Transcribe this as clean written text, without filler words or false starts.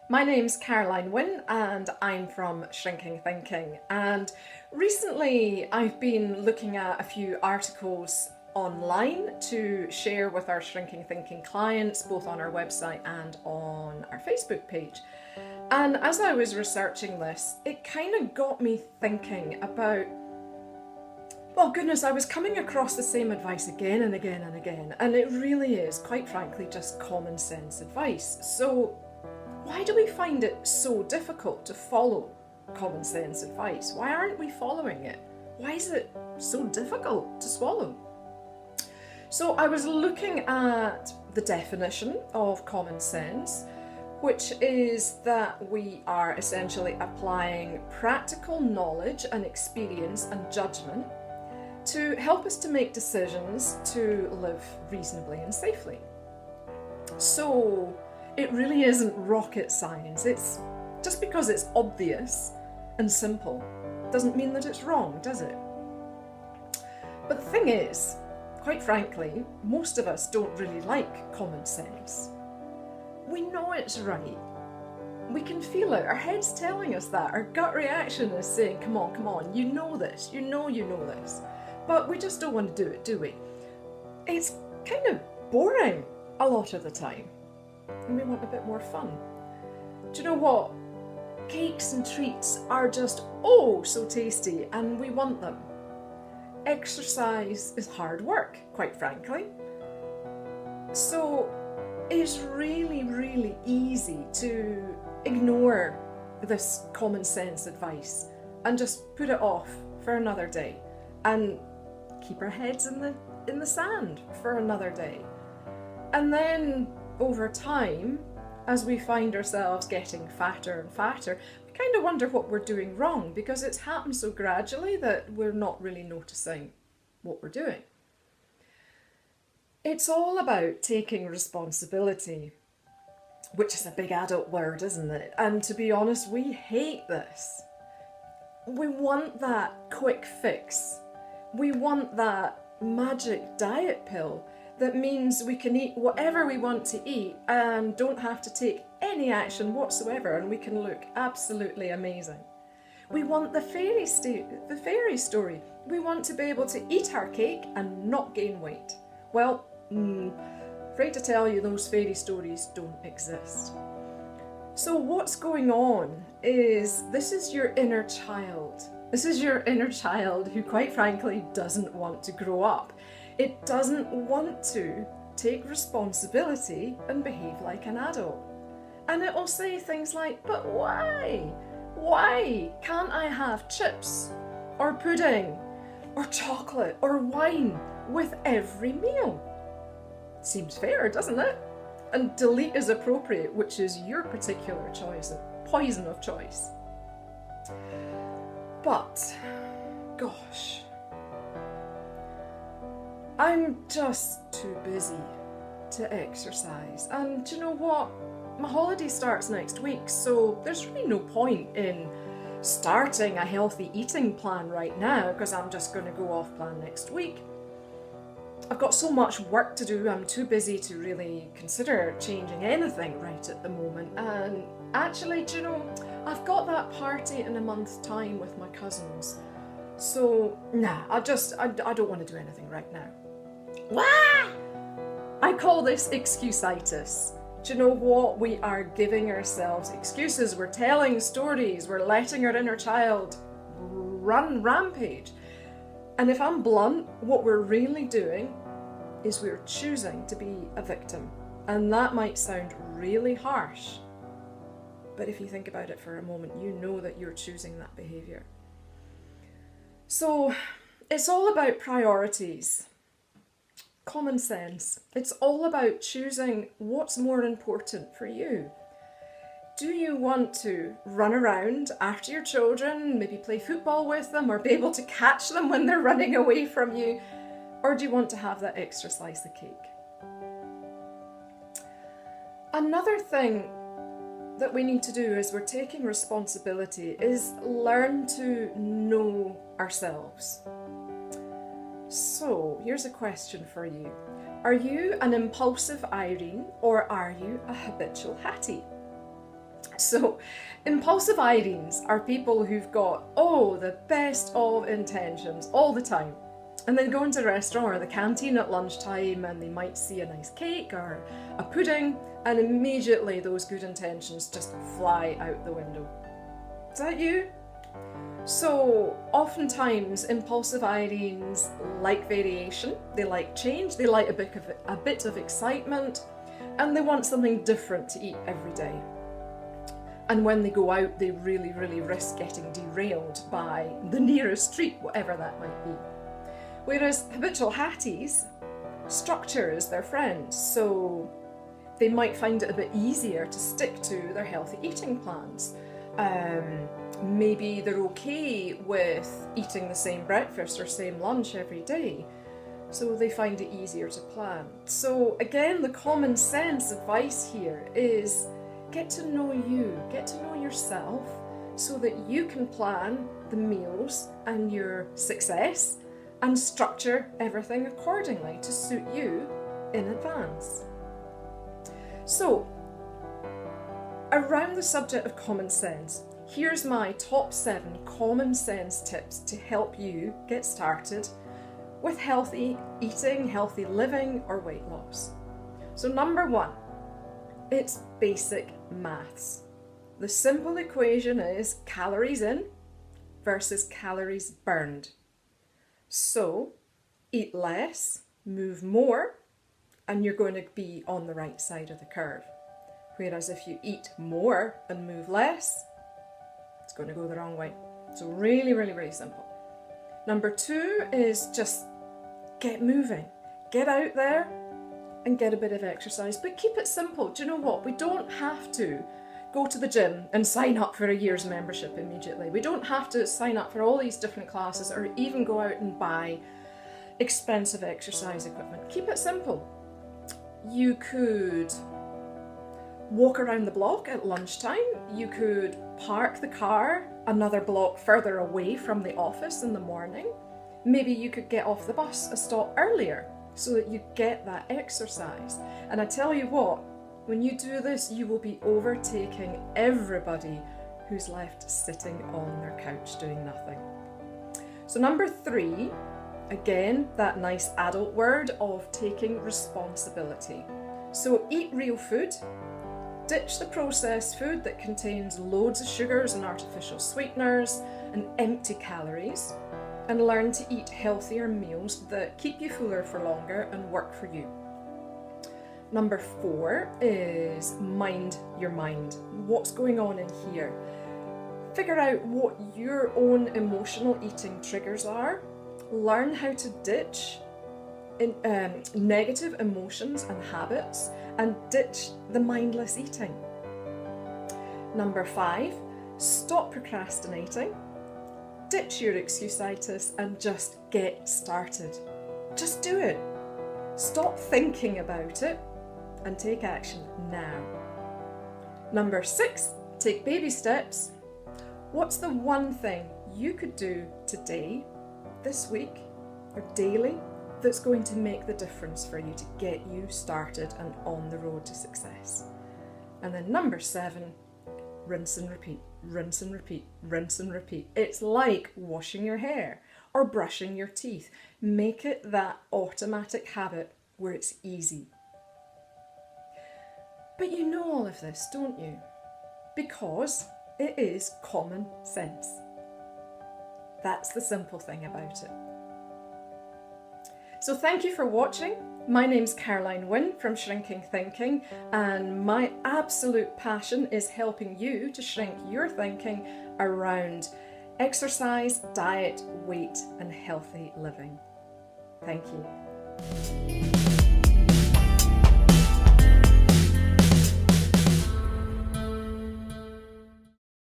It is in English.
My name's Caroline Wynne and I'm from Shrinking Thinking, and recently I've been looking at a few articles online to share with our Shrinking Thinking clients, both on our website and on our Facebook page. And as I was researching this, it kind of got me thinking about, well, goodness, I was coming across the same advice again and again and again, and it really is, quite frankly, just common sense advice. So why do we find it so difficult to follow common sense advice? Why aren't we following it? Why is it so difficult to swallow? So I was looking at the definition of common sense, which is that we are essentially applying practical knowledge and experience and judgment to help us to make decisions to live reasonably and safely. So it really isn't rocket science. It's just because it's obvious and simple doesn't mean that it's wrong, does it? But the thing is, quite frankly, most of us don't really like common sense. We know it's right. We can feel it. Our head's telling us that. Our gut reaction is saying, come on, you know this, you know this. But we just don't want to do it, do we? It's kind of boring a lot of the time. And we want a bit more fun. Do you know what? Cakes and treats are just oh so tasty and we want them. Exercise is hard work, quite frankly. So it's really, really easy to ignore this common sense advice and just put it off for another day and keep our heads in the sand for another day. And then over time, as we find ourselves getting fatter and fatter, we kind of wonder what we're doing wrong because it's happened so gradually that we're not really noticing what we're doing. It's all about taking responsibility, which is a big adult word, isn't it? And to be honest, we hate this. We want that quick fix. We want that magic diet pill that means we can eat whatever we want to eat and don't have to take any action whatsoever, and we can look absolutely amazing. We want the fairy story. We want to be able to eat our cake and not gain weight. Well, afraid to tell you those fairy stories don't exist. So what's going on is this is your inner child. This is your inner child who, quite frankly, doesn't want to grow up. It doesn't want to take responsibility and behave like an adult. And it will say things like, but why? Why can't I have chips or pudding or chocolate or wine with every meal? Seems fair, doesn't it? And delete is appropriate, which is your particular choice, poison of choice. But, gosh, I'm just too busy to exercise. And do you know what? My holiday starts next week, so there's really no point in starting a healthy eating plan right now because I'm just going to go off plan next week. I've got so much work to do, I'm too busy to really consider changing anything right at the moment. And actually, do you know, I've got that party in a month's time with my cousins. So, nah, I don't want to do anything right now. Wah! I call this excuse-itis. Do you know what? We are giving ourselves excuses. We're telling stories. We're letting our inner child run rampage. And if I'm blunt, what we're really doing is we're choosing to be a victim. And that might sound really harsh. But if you think about it for a moment, you know that you're choosing that behaviour. So it's all about priorities. Common sense. It's all about choosing what's more important for you. Do you want to run around after your children, maybe play football with them or be able to catch them when they're running away from you? Or do you want to have that extra slice of cake? Another thing that we need to do as we're taking responsibility is learn to know ourselves. So here's a question for you. Are you an impulsive Irene or are you a habitual Hattie? So, impulsive eatings are people who've got, the best of intentions all the time. And then go into a restaurant or the canteen at lunchtime and they might see a nice cake or a pudding, and immediately those good intentions just fly out the window. Is that you? So oftentimes impulsive eatings like variation, they like change, they like a bit of excitement, and they want something different to eat every day. And when they go out, they really, really risk getting derailed by the nearest treat, whatever that might be. Whereas habitual hatties, structure is their friend, so they might find it a bit easier to stick to their healthy eating plans. Maybe they're okay with eating the same breakfast or same lunch every day, so they find it easier to plan. So again, the common sense advice here is get to know you, get to know yourself, so that you can plan the meals and your success and structure everything accordingly to suit you in advance. So, around the subject of common sense, here's my top 7 common sense tips to help you get started with healthy eating, healthy living, or weight loss. So number 1, it's basic maths. The simple equation is calories in versus calories burned. So eat less, move more, and you're going to be on the right side of the curve. Whereas if you eat more and move less, it's going to go the wrong way. So really, really, really simple. Number 2 is just get moving. Get out there and get a bit of exercise, but keep it simple. Do you know what? We don't have to go to the gym and sign up for a year's membership immediately. We don't have to sign up for all these different classes or even go out and buy expensive exercise equipment. Keep it simple. You could walk around the block at lunchtime. You could park the car another block further away from the office in the morning. Maybe you could get off the bus a stop earlier so that you get that exercise. And I tell you what, when you do this, you will be overtaking everybody who's left sitting on their couch doing nothing. So number 3, again, that nice adult word of taking responsibility. So eat real food, ditch the processed food that contains loads of sugars and artificial sweeteners and empty calories, and learn to eat healthier meals that keep you fuller for longer and work for you. Number 4 is mind your mind. What's going on in here? Figure out what your own emotional eating triggers are. Learn how to ditch negative emotions and habits and ditch the mindless eating. Number 5, stop procrastinating. Ditch your excuse-itis and just get started. Just do it. Stop thinking about it and take action now. Number 6, take baby steps. What's the one thing you could do today, this week, or daily that's going to make the difference for you to get you started and on the road to success? And then number 7, rinse and repeat, rinse and repeat, rinse and repeat. It's like washing your hair or brushing your teeth. Make it that automatic habit where it's easy. But you know all of this, don't you? Because it is common sense. That's the simple thing about it. So thank you for watching. My name's Caroline Wynne from Shrinking Thinking, and my absolute passion is helping you to shrink your thinking around exercise, diet, weight, and healthy living. Thank you.